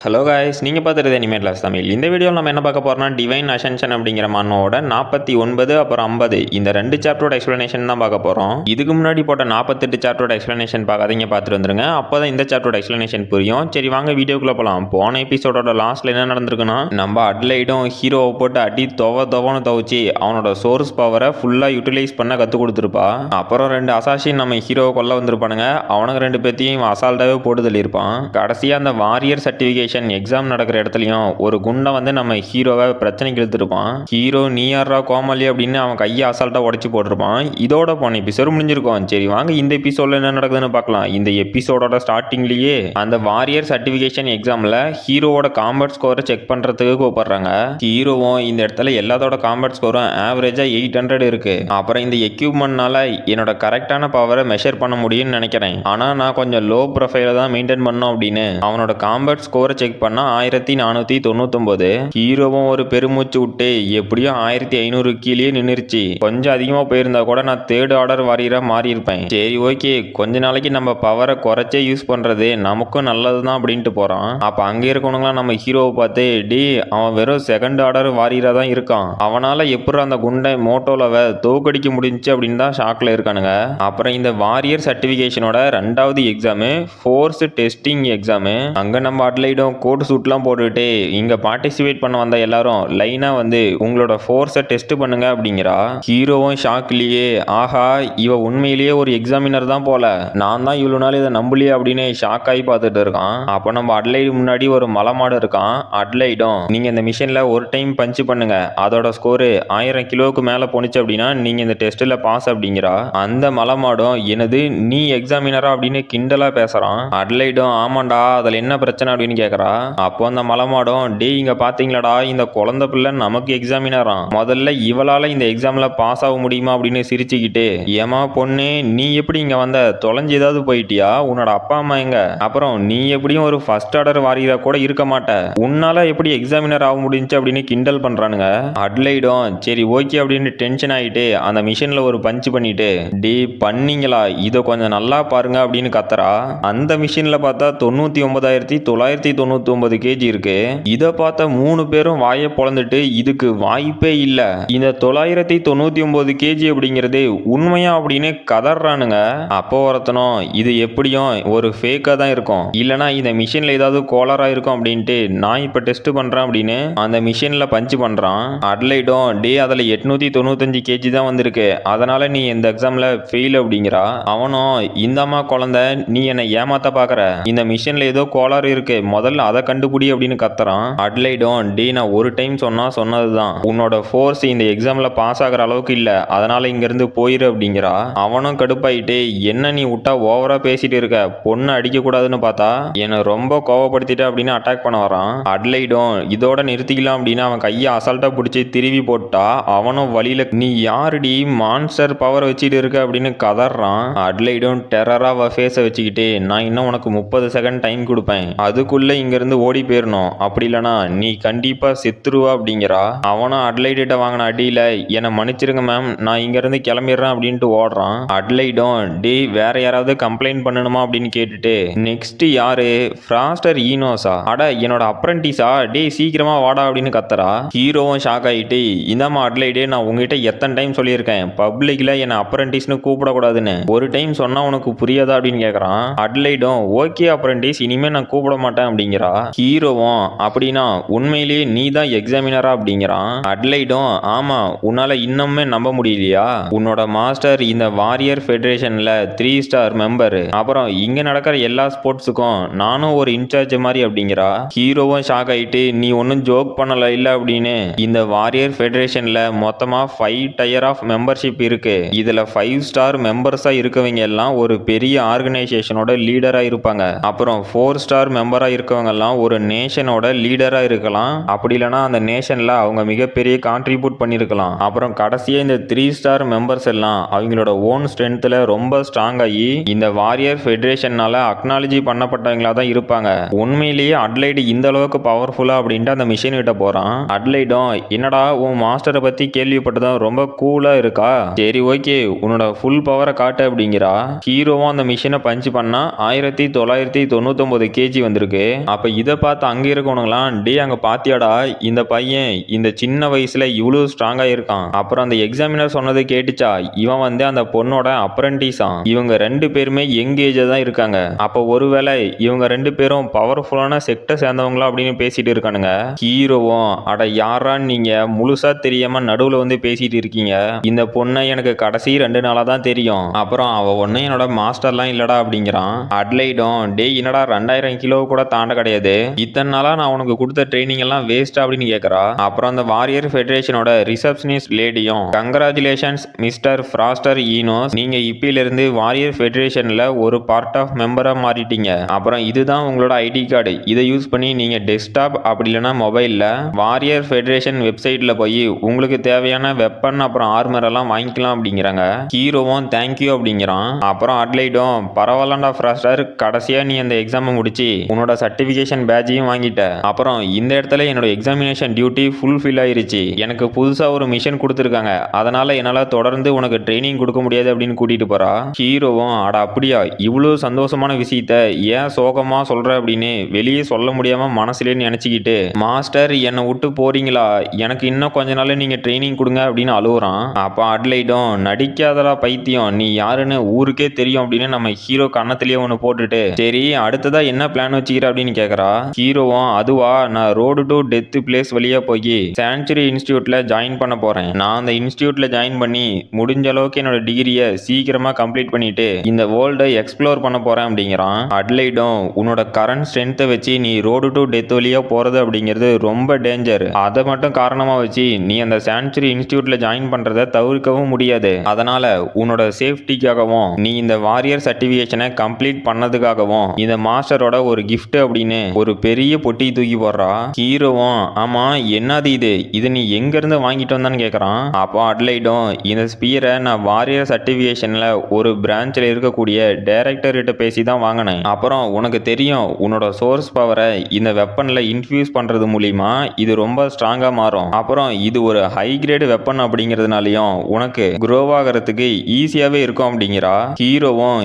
Hello guys, நீங்கள் பார்த்துருது animate class Tamil. இந்த வீடியோவில் நம்ம என்ன பார்க்க போகிறோம்னா, டிவைன் அசென்ஷன் அப்படிங்கிற மன்னோட 49 அப்புறம் 50 இந்த 2 சாப்டரோட எக்ஸ்ப்ளனேஷன் தான் பார்க்க போகிறோம். இதுக்கு முன்னாடி போட்ட 48 சாப்டரோட எக்ஸ்ப்ளனேஷன் பார்க்காதீங்க, பார்த்துட்டு வந்துருங்க. அப்போ தான் இந்த சாப்டரோட எக்ஸ்ப்ளனேஷன் புரியும். சரி வாங்க வீடியோக்குள்ளே போகலாம். போன எபிசோடோட லாஸ்ட்டில் என்ன நடந்திருக்குன்னா, நம்ம அட்லைடும் ஹீரோவை போட்டு அடி துவன்னு துவச்சி அவனோட சோர்ஸ் பவரை ஃபுல்லாக யூட்டிலைஸ் பண்ண கற்றுக் கொடுத்துருப்பா. அப்புறம் 2 அசாசின் நம்ம ஹீரோவை கொல்ல வந்திருப்பானுங்க. அவனுக்கு 2 பேர்த்தையும் அசால்ட்டாகவே போட்டு தள்ளியிருப்பான். கடைசியாக அந்த வாரியர் சர்டிஃபிகேஷன் எக்ஸாம் நடக்கிற இடத்துலயும் ஒரு குண்டை வந்து நம்ம ஹீரோவை பிரச்சனைக்கு இழுத்துருப்பான். ஹீரோ நீ யாரா கோமாளி அப்படின்னு அவன் கையை அசால்ட்டா உடச்சி போட்டிருப்பான். இதோட போன எபிசோடு முடிஞ்சிருக்கும். சரி வாங்க இந்த எபிசோட்ல என்ன நடக்குதுன்னு பார்க்கலாம். இந்த எபிசோடோட ஸ்டார்டிங்லயே அந்த வாரியர் சர்டிஃபிகேஷன் எக்ஸாம்ல ஹீரோவோட காம்பேட் ஸ்கோரை செக் பண்றதுக்கு கூப்பிடுறாங்க. ஹீரோவும் இந்த இடத்துல எல்லாத்தோட காம்பேட் ஸ்கோரும் ஆவரேஜா 800 இருக்கு. அப்புறம் இந்த எக்யூப்மெண்ட்னால என்னோட கரெக்டான பவரை மெஷர் பண்ண முடியும்னு நினைக்கிறேன். ஆனா நான் கொஞ்சம் லோ ப்ரொஃபைல தான் மெயின்டைன் பண்ணோம் அப்படின்னு அவனோட காம்பேட் ஸ்கோரை செக் பண்ணா 1499. ஹீரோவும் ஒரு பெருமூச்சு விட்டு எப்படியும் 1500 கீழே நின்றுச்சு. கொஞ்சம் அதிகமா போயிருந்தா கூட நான் 3rd ஆர்டர் வாரியரா மாறி இருப்பேன். சரி ஓகே, கொஞ்ச நாளைக்கு நம்ம பவரை குறைச்சே யூஸ் பண்றது நமக்கும் நல்லதுதான் அப்படின்ட்டு போறான். அப்ப அங்க இருக்கவங்களாம் நம்ம ஹீரோவை பார்த்து டி அவன் வெறும் 2nd ஆர்டர் வாரியரா தான் இருக்கான், அவனால எப்படி அந்த குண்டை மோட்டோலவை தோக்கடிக்க முடிஞ்சு அப்படின்னு தான் ஷாக்ல இருக்கானுங்க. அப்புறம் இந்த வாரியர் சர்டிபிகேஷனோட 2வது எக்ஸாமு ஃபோர்ஸ் டெஸ்டிங் எக்ஸாமு. அங்க நம்ம அட்லைடும் கோட் சூட்லாம் போட்டுட்டு இங்க பார்ட்டிசிபேட் பண்ண வந்த எல்லாரும் லைனா வந்து உங்களோட ஃபோர்ஸை டெஸ்ட் பண்ணுங்க அப்படிங்கிறா. ஹீரோவும் ஷாக்லயே ஆஹா இவ உண்மையிலேயே ஒரு எக்ஸாமினர் தான் போல, நான் தான் இவ்வளவு நாள் இதை நம்பலையே அப்படின்னு ஷாக் ஆகி பார்த்துட்டு இருக்கான். அப்போ நம்ம அட்லைடு முன்னாடி ஒரு மலைமாடு இருக்கான். அட்லைடும் நீங்க இந்த மிஷன்ல ஒரு டைம் பஞ்ச் பண்ணுங்க, அதோட ஸ்கோரு 1000 கிலோவுக்கு மேல போனுச்சு அப்படின்னா நீங்க இந்த டெஸ்ட்ல பாஸ் அப்படிங்கிறா. அந்த மலைமாடும் எனது நீ எக்ஸாமினரா அப்படின்னு கிண்டலா பேசுறான். அட்லைடும் ஆமாண்டா அதுல என்ன பிரச்சனை அப்படின்னு கேட்கறா. அப்போ அந்த மலமாடும் டே இங்க பாத்தீங்களாடா இந்த குழந்தை பிள்ளை நமக்கு எக்ஸாமினராம், முதல்ல இவளால இந்த எக்ஸாம்ல பாஸ் ஆக முடியுமா அப்படின்னு சிரிச்சுக்கிட்டு ஏமா பொண்ணு நீ எப்படி இங்க வந்த, தொலைஞ்சு ஏதாவது போயிட்டியா, உன்னோட அப்பா அம்மா எங்க, அப்புறம் நீ எப்படியும் ஒரு ஃபர்ஸ்ட் ஆர்டர் வாரியரா கூட இருக்க மாட்ட, உன்னால எப்படி எக்ஸாமினர் ஆக முடிஞ்சு அப்படின்னு கிண்டல் பண்றானுங்க. அட்லைடும் சரி ஓகே அப்படின்னு டென்ஷன் ஆயிட்டு அந்த மிஷின்ல ஒரு பஞ்ச் பண்ணிட்டு டே பண்ணீங்களா இதை கொஞ்சம் நல்லா பாருங்க அப்படின்னு கத்துறா. அந்த மிஷின்ல பார்த்தா 99,999 கேஜி இருக்கு. இதை பார்த்த 3 பேரும் வாயை பொளந்துட்டு இதுக்கு வாய்ப்பே இல்ல, இந்த 999 கேஜி அப்படிங்கிறது உண்மையா அப்படின்னு கதறானுங்க. அப்போ ஒருத்தனும் இது எப்படியும் ஒரு ஃபேக்கா தான் இருக்கும், இல்லனா இந்த மிஷின்ல ஏதாவது கோளாறா இருக்கும் அப்படின்ட்டு நான் இப்ப டெஸ்ட் பண்றேன் அப்படின்னு அந்த மிஷின்ல பஞ்ச் பண்றான். அட்லைடும் டே அதுல 895 கேஜி தான் வந்திருக்கு, அதனால நீ இந்த எக்ஸாம்ல ஃபெயில் அப்படிங்கிறா. அவனும் இந்தம்மா குழந்தை நீ என்னை ஏமாத்த பாக்குற, இந்த மிஷின்ல ஏதோ கோளாறு இருக்கு, முதல்ல அதை கண்டுபிடி அப்படின்னு கத்துறான். அட்லைடும் டே நான் ஒரு டைம் சொன்னதுதான், உன்னோட ஃபோர்ஸ் இந்த எக்ஸாம்ல பாஸ் ஆகிற அளவுக்கு இல்ல, அதனால இங்க இருந்து போயிரு அப்படிங்கிறா. அவனும் கடுப்பாயிட்டு என்ன நீ விட்டா ஓவரா பேசிட்டு இருக்க, பொண்ணு அடிக்க கூடாதுன்னு பார்த்தா என்ன ரொம்ப கோவப்படுத்திட்ட அப்படின்னு அட்டாக் பண்ண வரான். அட்லைடும் இதோட நிறுத்திக்கலாம் அப்படின்னு அவன் கையை அசால்ட்டா பிடிச்சி திருவி போட்டா அவனும் வழியில நீ யாருடி மான்ஸ்டர் பவர் வச்சுட்டு இருக்க அப்படின்னு கதறான். அட்லைடும் டெரரா ஃபேஸை வச்சுக்கிட்டு நான் இன்னும் உனக்கு 30 செகண்ட் டைம் கொடுப்பேன், அதுக்குள்ள இங்க இருந்து ஓடி போயிடணும், அப்படி இல்லனா நீ கண்டிப்பா செத்துருவா அப்படிங்கிறா. அவனும் அட்லைட்ட வாங்கின அடியில என்னை மன்னிச்சிருங்க மேம் நான் இங்க இருந்து கிளம்பிடுறேன் அப்படின்ட்டு ஓடுறான். அட்லைடும் டே வேற யாராவது கம்ப்ளைண்ட் பண்ணணுமா அப்படின்னு கேட்டுட்டு நெக்ஸ்ட் யாரு ஃப்ராஸ்டர் ஈனோஸா, அட என்னோட அப்ரண்டிஸா, டே சீக்கிரமா வாடா அப்படின்னு கத்துறா. ஹீரோவும் ஷாக் ஆயிட்டு இந்தாமா அட்லைடே நான் உங்ககிட்ட எத்தனை டைம் சொல்லியிருக்கேன் பப்ளிக்ல என்ன அப்ரண்டிஸ்னு கூப்பிடக்கூடாதுன்னு, ஒரு டைம் சொன்னா உனக்கு புரியாதா அப்படின்னு கேட்கறான். அட்லைடும் ஓகே அப்ரண்டிஸ் இனிமே நான் கூப்பிட மாட்டேன் அப்படிங்கிறா. ஹீரோவும் அப்படின்னா உண்மையிலேயே நீ தான் எக்ஸாமினரா அப்படிங்கிறான். அட்லைடும் ஆமா உன்னால இன்னுமே நம்ப முடியலையா, உன்னோட மாஸ்டர் இந்த வாரியர் ஃபெடரேஷன்ல 3 ஸ்டார் மெம்பர், அப்புறம் இங்க நடக்கிற எல்லா ஸ்போர்ட்ஸுக்கும் நானும் ஒரு இன்சார்ஜ் மாதிரி அப்படிங்கிறா. ஹீரோவும் ஷாக் ஆயிட்டு நீ ஒன்னும் ஜோக் பண்ணல இல்ல அப்படின்னு இந்த வாரியர் ஃபெடரேஷன்ல மொத்தமா 5 டயர் ஆஃப் மெம்பர்ஷிப் இருக்கு, இதுல 5 ஸ்டார் மெம்பர்ஸா இருக்கவங்க எல்லாம் ஒரு பெரிய ஆர்கனைசேஷனோட லீடரா இருப்பாங்க, அப்புறம் 4 ஸ்டார் மெம்பரா இருக்கவங்க எல்லாம் ஒரு நேஷனோட லீடரா இருக்கலாம், அப்படி இல்லைனா அந்த நேஷன்ல அவங்க மிகப்பெரிய கான்ட்ரிபியூட் பண்ணிருக்கலாம், அப்புறம் கடைசியா இந்த 3 ஸ்டார் மெம்பர்ஸ் எல்லாம் அவங்களோட ஓன் ஸ்ட்ரென்த்ல ரொம்ப ஸ்ட்ராங் ஆகி இந்த வாரியர் ஃபெடரேஷனால அக்னாலஜி பண்ணப்பட்டவங்களா தான் இருப்பாங்க. உண்மையிலேயே அட்லைடு இந்த அளவுக்கு பவர்ஃபுல்லா அப்படின்ட்டு அந்த மிஷின் கிட்ட போறான். அட்லைடும் என்னடா உன் மாஸ்டரை பத்தி கேள்விப்பட்டதும் ரொம்ப கூலா இருக்கா, சரி ஓகே உன்னோட ஃபுல் பவரை காட்டு அப்படிங்கிறா. ஹீரோவும் அந்த மிஷினை பஞ்ச் பண்ணா 1999 கேஜி வந்திருக்கு. அப்ப இதை பார்த்து அங்க இருக்கவனுங்களாம், டே அங்க பாத்தியாடா இந்த பையன் இந்த சின்ன வயசுல இவ்வளவு ஸ்ட்ராங்கா இருக்கான். அப்புறம் அந்த எக்ஸாமினர் சொன்னதை கேட்டுச்சா, இவன் வந்து அந்த பொண்ணோட அப்ரண்டிஸா. இவங்க 2 பேருமே யங் ஏஜா தான் இருக்காங்க. அப்ப ஒருவேளை இவங்க 2 பேரும் பவர்ஃபுல்லான செக்ட சேர்ந்தவங்களா அப்படின்னு பேசிட்டு இருக்கானுங்க. ஹீரோவும், அட யாரா நீங்க, முழுசா தெரியாம நடுவுல வந்து பேசிட்டு இருக்கீங்க. இந்த பொண்ணை எனக்கு கடைசி 2 நாளா தான் தெரியும். அப்புறம் அவ ஒன்னும் என்னோட மாஸ்டர்லாம் இல்லடா அப்படிங்கிறான். அட்லைடும், டே என்னடா 2000 கிலோ கூட தாண்ட கிடையாது, இத்தனை நாளா நான் உனக்கு கொடுத்த ட்ரைனிங் எல்லாம் வேஸ்ட் அப்படின்னு கேட்கறா. அப்புறம் அந்த வாரியர் ஃபெடரேஷனோட ரிசப்ஷனிஸ்ட் லேடியும், கங்க்ராச்சுலேஷன்ஸ் மிஸ்டர் ஃப்ராஸ்டர் ஈனோஸ், நீங்க இப்பிலிருந்து வாரியர் ஃபெடரேஷன்ல ஒரு பார்ட் ஆஃப் மெம்பரா மாறிட்டீங்க. அப்புறம் இதுதான் உங்களோட ஐடி கார்டு, இதை யூஸ் பண்ணி நீங்க டெஸ்க்டாப் அப்படி இல்லைன்னா மொபைல்ல வாரியர் ஃபெடரேஷன் வெப்சைட்ல போய் உங்களுக்கு தேவையான வெப்பன் அப்புறம் ஆர்மர் எல்லாம் வாங்கிக்கலாம் அப்படிங்கிறாங்க. ஹீரோவும் தேங்க்யூ அப்படிங்கிறான். அப்புறம் அட்லைடும், பரவாயில்லண்டா ஃப்ராஸ்டர், கடைசியா நீ அந்த எக்ஸாமை முடிச்சு உன்னோட சர்டிபிகேஷன் பேட்சையும் வாங்கிட்ட. அப்புறம் இந்த இடத்துல என்னோட எக்ஸாமினேஷன் டியூட்டி ஃபுல்ஃபில் ஆயிருச்சு. எனக்கு புதுசா ஒரு மிஷன் கொடுத்துருக்காங்க, அதனால என்னால தொடர்ந்து உனக்கு ட்ரைனிங் கொடுக்க முடியாது அப்படின்னு கூட்டிட்டு போறா. ஹீரோவும், அட அப்படியா, இவ்வளவு சந்தோஷமான விஷயத்த ஏன் சோகமா சொல்ற அப்படின்னு வெளியே சொல்ல முடியாம மனசுலேயே நினைச்சுக்கிட்டு, மாஸ்டர் என்னை விட்டு போறீங்களா, எனக்கு இன்னும் கொஞ்ச நாள் நீங்க ட்ரைனிங் கொடுங்க அப்படின்னு அழுகுறான். அப்ப அட்லைடும், நடிக்காதடா பைத்தியம், நீ யாருன்னு ஊருக்கே தெரியும் அப்படின்னு நம்ம ஹீரோ கண்ணத்திலேயே ஒன்று போட்டுட்டு, சரி அடுத்ததா என்ன பிளான் வச்சுக்கிற அப்படின்னு கேட்கறா. ஹீரோவும், அதுவா, நான் ரோடு டு டெத் பிளேஸ் வழியா போய் சான்ச்சுரி இன்ஸ்டியூட்ல ஜாயின் பண்ண போறேன். நான் அந்த இன்ஸ்டியூட்ல ஜாயின் பண்ணி முடிஞ்ச அளவுக்கு என்னோட டிகிரியை சீக்கிரமா கம்ப்ளீட் பண்ணிட்டு இந்த வேர்ல்டை எக்ஸ்ப்ளோர் பண்ண போறேன் அப்படிங்கிறான். அட்லைடும், உன்னோட கரண்ட் ஸ்ட்ரென்த்தை வச்சு நீ ரோடு டு டெத் வழியா போறது அப்படிங்கிறது ரொம்ப டேஞ்சர். அதை மட்டும் காரணமா வச்சு நீ அந்த சான்ச்சுரி இன்ஸ்டியூட்ல ஜாயின் பண்றதை தவிர்க்கவும் முடியாது. அதனால உன்னோட சேஃப்டிக்காகவும் நீ இந்த வாரியர் சர்டிபிகேஷனை கம்ப்ளீட் பண்ணதுக்காகவும் இந்த மாஸ்டரோட ஒரு கிஃப்ட் அப்படின்னு ஒரு பெரிய பொட்டி தூக்கி போடுறா. ஹீரோவும், ஆமா என்னது இது நீ எங்க இருந்து வாங்கிட்டு வந்தான்னு கேட்கறான். அப்போ அட்லைடும், இந்த ஸ்பியரை நான் வாரியர் சர்டிபிகேஷன்ல ஒரு பிரான்ச்ல இருக்கக்கூடிய டைரக்டர் கிட்ட பேசி தான் வாங்கினேன். அப்புறம் உனக்கு தெரியும், உன்னோட சோர்ஸ் பவரை இந்த வெப்பன்ல இன்ஃபியூஸ் பண்றது மூலியமா இது ரொம்ப ஸ்ட்ராங்கா மாறும். அப்புறம் இது ஒரு ஹை கிரேட் வெப்பன் அப்படிங்கிறதுனாலையும் உனக்கு க்ரோவ் ஆகிறதுக்கு ஈஸியாவே இருக்கும் அப்படிங்கிறா. ஹீரோவும்,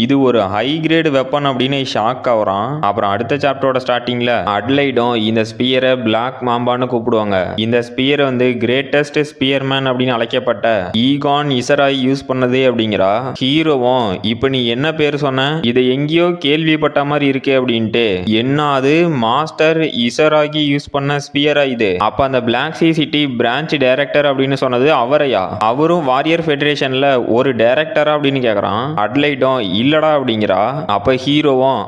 இது ஒரு ஹை கிரேட் வெப்பன் அப்படின்னு ஷாக் ஆகுறான். அப்புறம் அடுத்த சாப்டரோட ஸ்டார்டிங்ல அட்லைடும் இந்த ஸ்பியரை பிளாக் மாம்பான்னு கூப்பிடுவாங்க. இந்த ஸ்பியர் வந்து கிரேட்டஸ்ட் ஸ்பியர்மேன் அப்படின்னு அழைக்கப்பட்ட ஈகான் இசராய் யூஸ் பண்ணது அப்படிங்கிறா. ஹீரோவும், இப்ப நீ என்ன பேர் சொன்ன, இதை எங்கேயோ கேள்விப்பட்ட மாதிரி இருக்கே அப்படின்ட்டு, என்ன அது மாஸ்டர் இசராகி யூஸ் பண்ண ஸ்பியரா இது, அப்ப அந்த block C city branch director அப்படின்னு சொன்னது அவரையா, அவரும் வாரியர் ஃபெடரேஷன்ல ஒரு டைரக்டரா அப்படின்னு கேக்குறான். அட்லைடும், இல்லடா அப்படிங்கிறா. அப்ப ஹீரோவும்,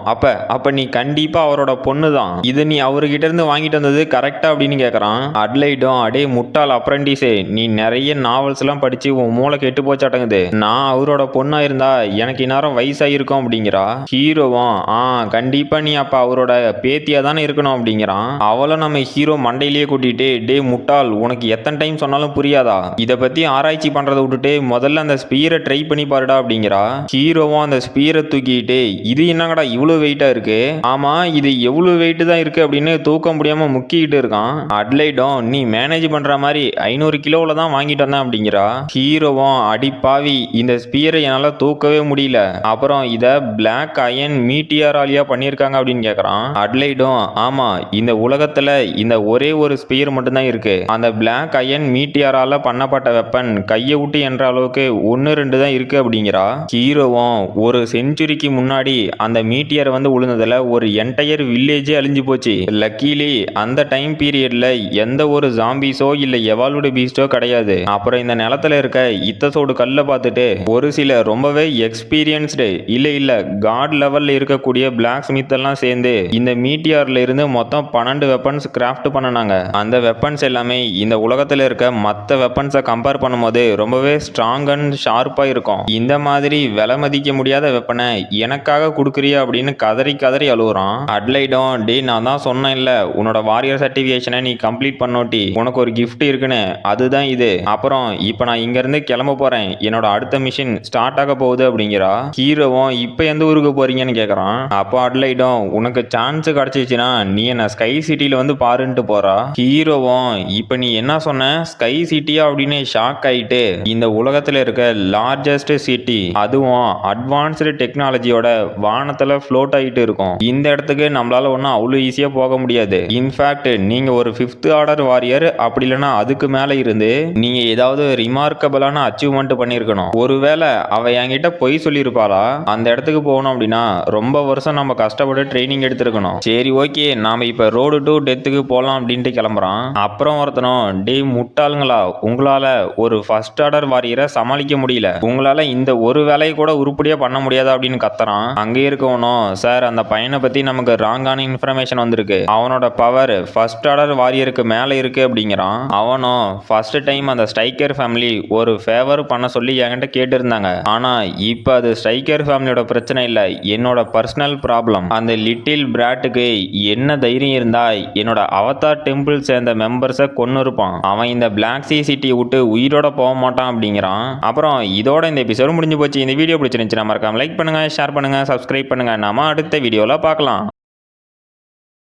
அப்ப நீ கண்டிப்பா அவரோட பொண்ணு தான், இது நீ அவர்கிட்ட இருந்து வாங்கிட்டு வந்தது கரெக்டா அப்படின்னு கேக்குறான். அட்லைடும், அடே முட்டாள் அப்ரண்டிஸே, நீ நிறைய நாவல்ஸ் எல்லாம் படிச்சு உன் மூளை கெட்டு போச்சாட்டங்குது, நான் அவரோட பொண்ணா இருந்தா எனக்கு இந்நேரம் வயசாயிருக்கும் அப்படிங்கிறா. ஹீரோவும், கண்டிப்பா நீ அப்ப அவரோட பேத்தியா தானே இருக்கணும் அப்படிங்கிறான். அவளும் நம்ம ஹீரோ மண்டையிலேயே கூட்டிட்டு, டே முட்டாள், உனக்கு எத்தனை டைம் சொன்னாலும் புரியாதா, இதை பத்தி ஆராய்ச்சி பண்றதை விட்டுட்டு முதல்ல அந்த ஸ்பீரை ட்ரை பண்ணி பாருடா அப்படிங்கிறா. ஹீரோவும் அந்த ஸ்பீரை தூக்கிட்டு, இது என்னங்கடா இவ்வளவு வெயிட்டா இருக்கு, ஆமா இது எவ்வளவு வெயிட் தான் இருக்கு அப்படின்னு தூக்க முடியாம முக்கிட்டு இருக்கான். அட்லைடும், நீ மேனேஜ் பண்ற மாதிரி 500 கிலோவில் தான் வாங்கிட்டு வந்தேன் அப்படிங்கிறா. ஹீரோவும், அடிப்பாவி, இந்த ஸ்பியரை என்னால தூக்கவே முடியல, அப்புறம் இத பிளாக் அயன் மீட்டியராலியா பண்ணியிருக்காங்க அப்படின்னு கேட்கறான். அட்லைடும், ஆமா இந்த உலகத்துல இந்த ஒரே ஒரு ஸ்பியர் மட்டும்தான் இருக்கு, அந்த பிளாக் அயன் மீட்டியரால பண்ணப்பட்ட வெப்பன் கையை விட்டு என்ற அளவுக்கு 1-2 தான் இருக்கு அப்படிங்கிறா. ஹீரோவும், ஒரு செஞ்சுரிக்கு முன்னாடி அந்த மீட்டியர் வந்து விழுந்ததுல ஒரு என்டையர் வில்லேஜே அழிஞ்சு போச்சு. லக்கீலி அந்த டைம் பீரியட்ல எந்த ஒரு ஜாம்பிஸோ இல்ல எவால்வ்டு பீஸ்டோ கிடையாது. அப்புறம் இந்த நிலத்துல இருக்க இத்தசோடு கல்ல பார்த்துட்டு ஒரு சில ரொம்பவே எக்ஸ்பீரியன்ஸ்டு இல்ல காட் லெவல்ல இருக்கக்கூடிய பிளாக் ஸ்மித் எல்லாம் சேர்ந்து இந்த மீட்டியார்ல இருந்து மொத்தம் 12 வெப்பன்ஸ் கிராஃப்ட் பண்ணனாங்க. அந்த வெப்பன்ஸ் எல்லாமே இந்த உலகத்துல இருக்க மற்ற வெப்பன்ஸை கம்பேர் பண்ணும்போது ரொம்பவே ஸ்ட்ராங் அண்ட் ஷார்ப்பா இருக்கும். இந்த மாதிரி விலை மதிக்க முடியாத வெப்பனை எனக்காக கொடுக்குறியா அப்படின்னு கதறி கதறி அழுகுறான். அட்லைடும், டே நான் தான் சொன்னேன் இல்ல, உன்னோட வாரியர் சர்டிபிகேஷனை நீ கம்ப்ளீட் பண்ணோட்டி உனக்கு ஒரு கிஃப்ட் இருக்குன்னு, அதுதான் இது. அப்புறம் இப்ப நான் இங்க இருந்து கிளம்ப போறேன், என்னோட அடுத்த மிஷன் ஸ்டார்ட் ஆக போகுது அப்படிங்கிறா. ஹீரோவும், இப்ப எந்த ஊருக்கு போறீங்கன்னு கேக்குறான். அப்போ அட்லைடும், உனக்கு சான்ஸ் கிடைச்சிச்சுன்னா நீ என்ன ஸ்கை சிட்டில வந்து பாருன்ட்டு போறா. ஹீரோவும், இப்ப நீ என்ன சொன்ன, ஸ்கை சிட்டியா அப்படின்னு ஷாக் ஆயிட்டு, இந்த உலகத்துல இருக்க லார்ஜஸ்ட் சிட்டி, அதுவும் அட்வான்ஸ்டு டெக்னாலஜியோட வானத்துல ஃப்ளோட் ஆகிட்டு இருக்கும், இந்த இடத்துல இடத்துக்கு நம்மளால ஒன்றும் அவ்வளோ ஈஸியாக போக முடியாது. இன்ஃபேக்ட் நீங்கள் ஒரு 5th ஆர்டர் வாரியர் அப்படி இல்லைன்னா அதுக்கு மேலே இருந்து நீங்கள் ஏதாவது ரிமார்க்கபிளான அச்சீவ்மெண்ட் பண்ணியிருக்கணும். ஒருவேளை அவ என்கிட்ட பொய் சொல்லியிருப்பாளா? அந்த இடத்துக்கு போகணும் அப்படின்னா ரொம்ப வருஷம் நம்ம கஷ்டப்பட்டு ட்ரைனிங் எடுத்திருக்கணும். சரி ஓகே, நாம இப்போ ரோடு டு டெத்துக்கு போகலாம் அப்படின்ட்டு கிளம்புறான். அப்புறம் ஒருத்தனும், டே முட்டாளுங்களா, உங்களால் ஒரு 1st ஆர்டர் வாரியரை சமாளிக்க முடியல, உங்களால் இந்த ஒரு வேலையை கூட உருப்படியாக பண்ண முடியாது அப்படின்னு கத்துறான். அங்கே இருக்கவனும், சார் அந்த பையனை பற்றி நமக்கு ராங்கான இன்ஃபர்மேஷன் வந்திருக்கு, அவனோட பவர் 1st ஆர்டர் வாரியருக்கு மேலே இருக்கு அப்படிங்கிறான். அவனும், ஃபர்ஸ்ட் டைம் அந்த ஸ்ட்ரைக்கர் ஃபேமிலி ஒரு ஃபேவர் பண்ண சொல்லி என்கிட்ட கேட்டிருந்தாங்க. ஆனால் இப்போ அது ஸ்ட்ரைக்கர் ஃபேமிலியோட பிரச்சனை இல்லை, என்னோட பர்சனல் ப்ராப்ளம். அந்த லிட்டில் பிராட்டுக்கு என்ன தைரியம் இருந்தா என்னோட அவதார் டெம்பிள் சேர்ந்த மெம்பர்ஸை கொன்னு இருப்பான். அவன் இந்த பிளாக் சி சிட்டியை விட்டு உயிரோட போக மாட்டான் அப்படிங்கிறான். அப்புறம் இதோட இந்த எபிசோடு முடிஞ்சு போச்சு. இந்த வீடியோ பிடிச்சிருந்துச்சுன்னா மறக்காம லைக் பண்ணுங்க, ஷேர் பண்ணுங்க, சப்ஸ்கிரைப் பண்ணுங்க. நாம அடுத்த வீடியோல பார்க்கலாம்.